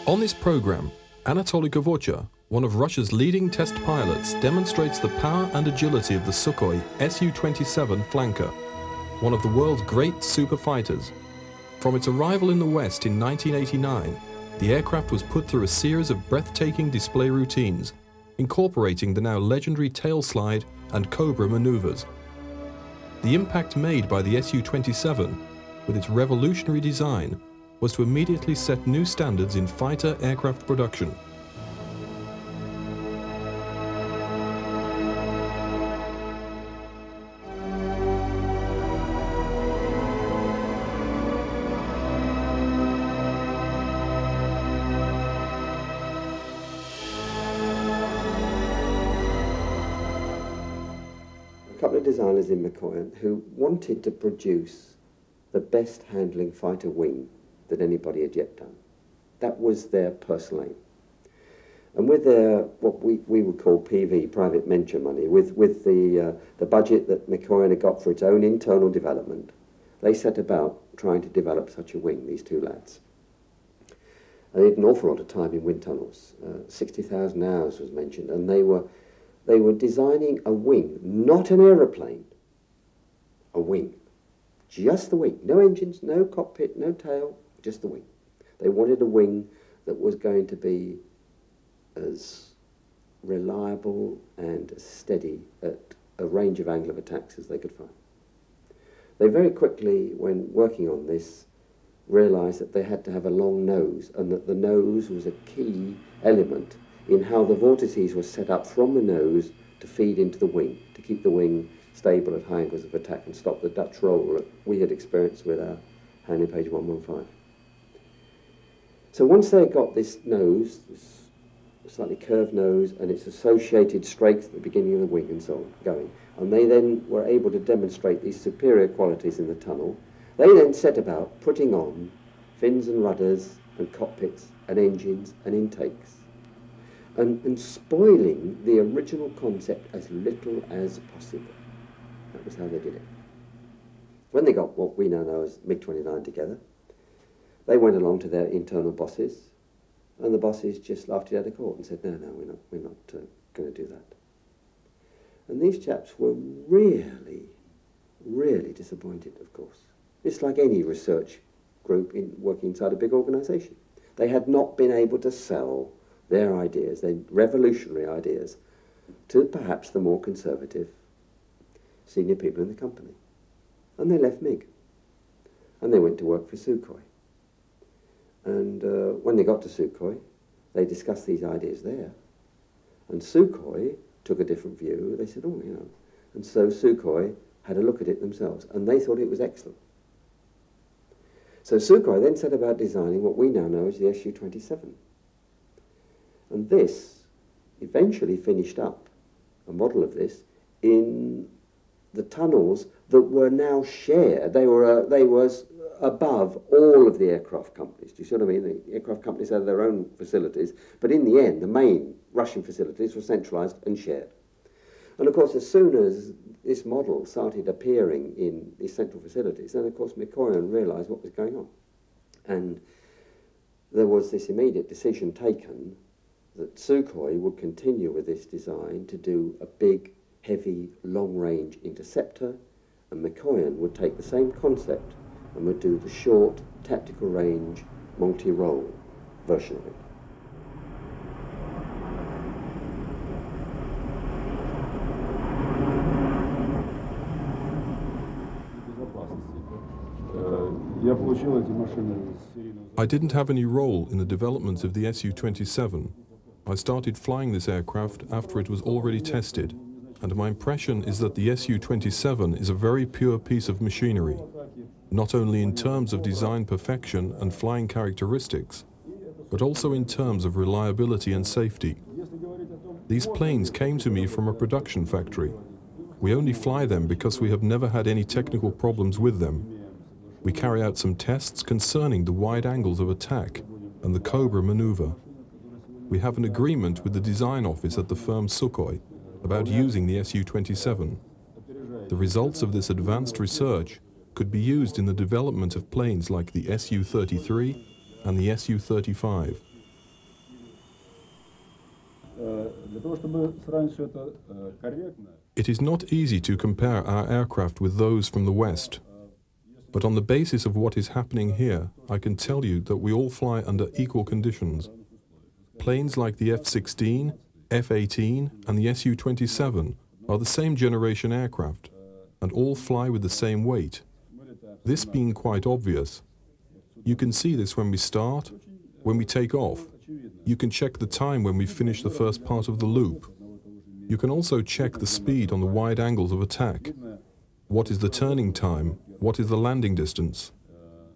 On this program, Anatoly Kavocha, one of Russia's leading test pilots, demonstrates the power and agility of the Sukhoi Su-27 flanker, one of the world's great super fighters. From its arrival in the West in 1989, the aircraft was put through a series of breathtaking display routines, incorporating the now legendary tail slide and Cobra maneuvers. The impact made by the Su-27, with its revolutionary design, was to immediately set new standards in fighter aircraft production. A couple of designers in Mikoyan who wanted to produce the best handling fighter wing that anybody had yet done. That was their personal aim. And with their, what we would call PV, private venture money, with the budget that Mikoyan had got for its own internal development, they set about trying to develop such a wing, these two lads. And they had an awful lot of time in wind tunnels. 60,000 hours was mentioned, and they were designing a wing, not an aeroplane, a wing. Just the wing, no engines, no cockpit, no tail, just the wing. They wanted a wing that was going to be as reliable and as steady at a range of angle of attacks as they could find. They very quickly, when working on this, realized that they had to have a long nose, and that the nose was a key element in how the vortices were set up from the nose to feed into the wing, to keep the wing stable at high angles of attack and stop the Dutch roll that we had experienced with our handling page 115. So once they got this nose, this slightly curved nose, and its associated strakes at the beginning of the wing and so on, going, and they then were able to demonstrate these superior qualities in the tunnel, they then set about putting on fins and rudders and cockpits and engines and intakes, and spoiling the original concept as little as possible. That was how they did it. When they got what we now know as MiG-29 together, they went along to their internal bosses, and the bosses just laughed it out of court and said, no, we're not going to do that. And these chaps were really, really disappointed, of course. It's like any research group working inside a big organisation. They had not been able to sell their ideas, their revolutionary ideas, to perhaps the more conservative senior people in the company. And they left MiG. And they went to work for Sukhoi. And when they got to Sukhoi, they discussed these ideas there. And Sukhoi took a different view. They said, oh, you know. And so Sukhoi had a look at it themselves, and they thought it was excellent. So Sukhoi then set about designing what we now know as the Su-27. And this eventually finished up a model of this in the tunnels that were now shared. They were above all of the aircraft companies. Do you see what I mean? The aircraft companies had their own facilities, but in the end, the main Russian facilities were centralized and shared. And of course, as soon as this model started appearing in these central facilities, then of course Mikoyan realized what was going on. And there was this immediate decision taken that Sukhoi would continue with this design to do a big, heavy, long-range interceptor, and Mikoyan would take the same concept and would do the short, tactical range, multi-role version of it. I didn't have any role in the development of the Su-27. I started flying this aircraft after it was already tested, and my impression is that the Su-27 is a very pure piece of machinery, not only in terms of design perfection and flying characteristics, but also in terms of reliability and safety. These planes came to me from a production factory. We only fly them because we have never had any technical problems with them. We carry out some tests concerning the wide angles of attack and the Cobra maneuver. We have an agreement with the design office at the firm Sukhoi about using the Su-27. The results of this advanced research could be used in the development of planes like the Su-33 and the Su-35. It is not easy to compare our aircraft with those from the West. But on the basis of what is happening here, I can tell you that we all fly under equal conditions. Planes like the F-16, F-18 and the SU-27 are the same generation aircraft, and all fly with the same weight. This being quite obvious. You can see this when we start, when we take off. You can check the time when we finish the first part of the loop. You can also check the speed on the wide angles of attack. What is the turning time? What is the landing distance?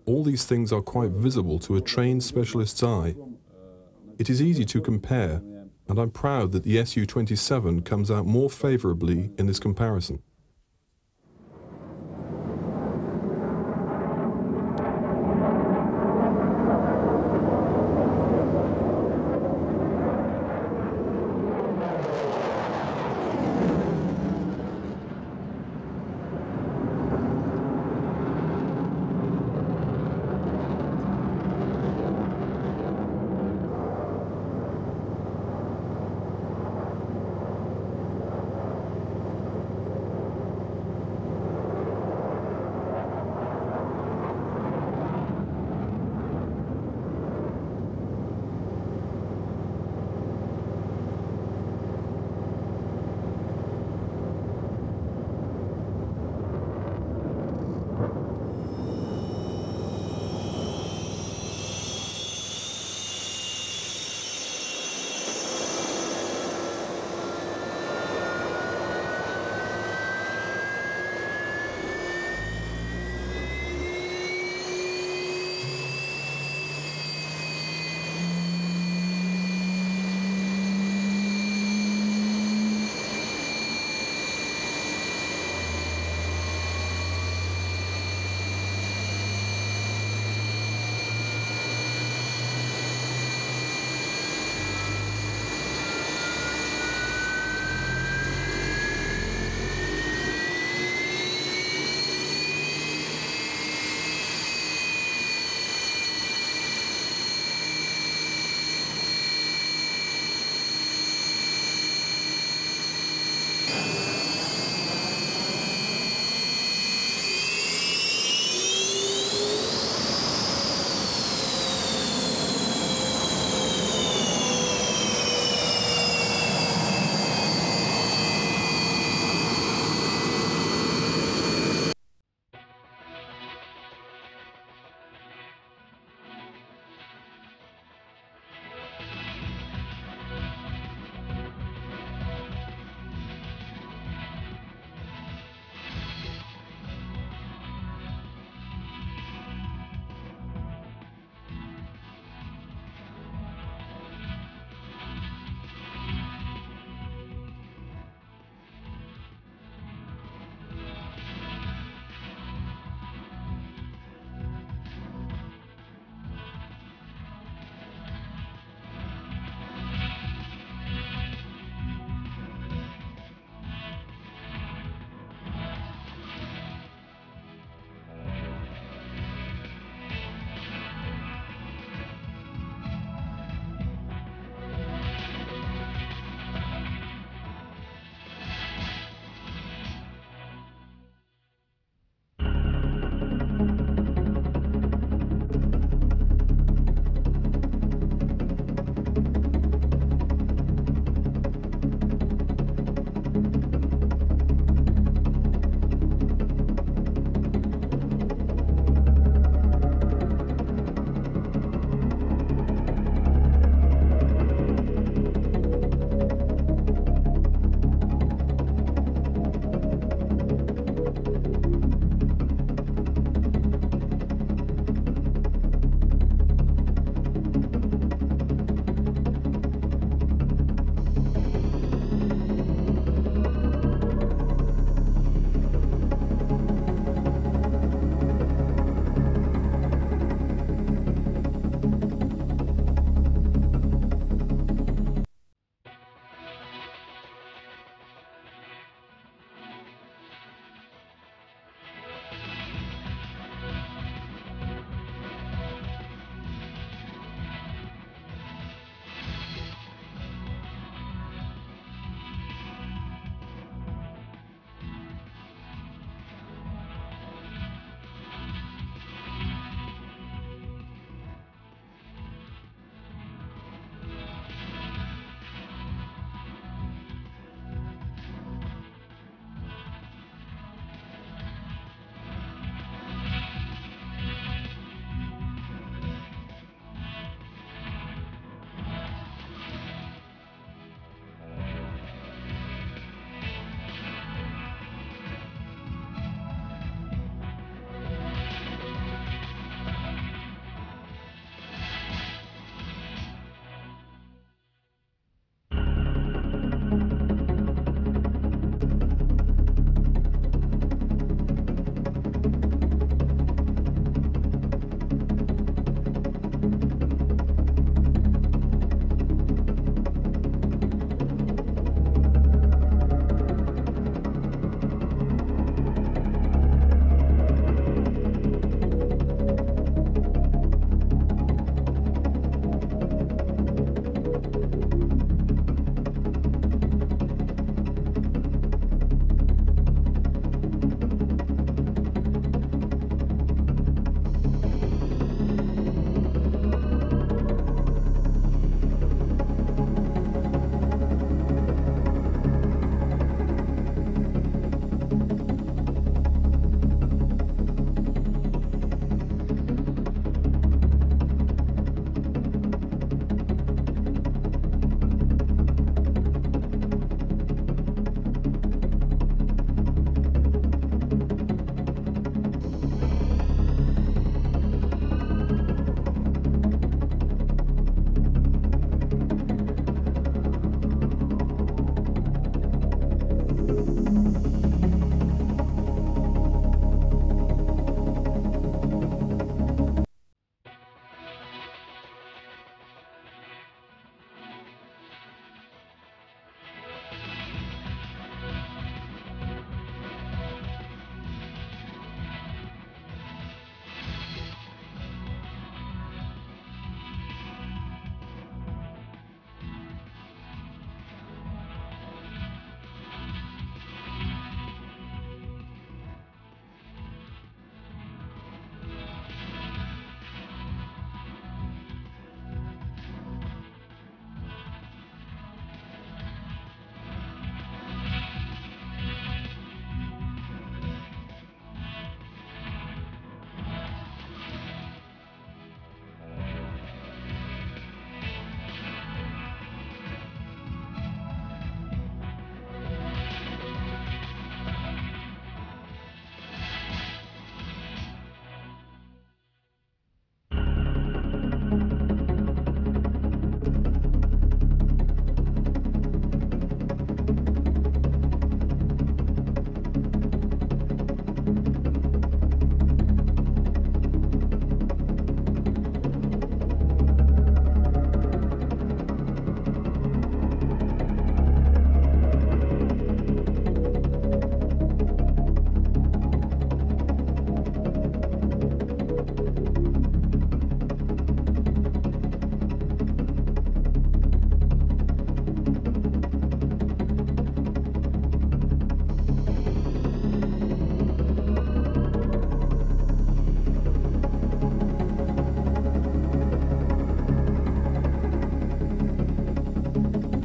All these things are quite visible to a trained specialist's eye. It is easy to compare, and I'm proud that the SU-27 comes out more favorably in this comparison.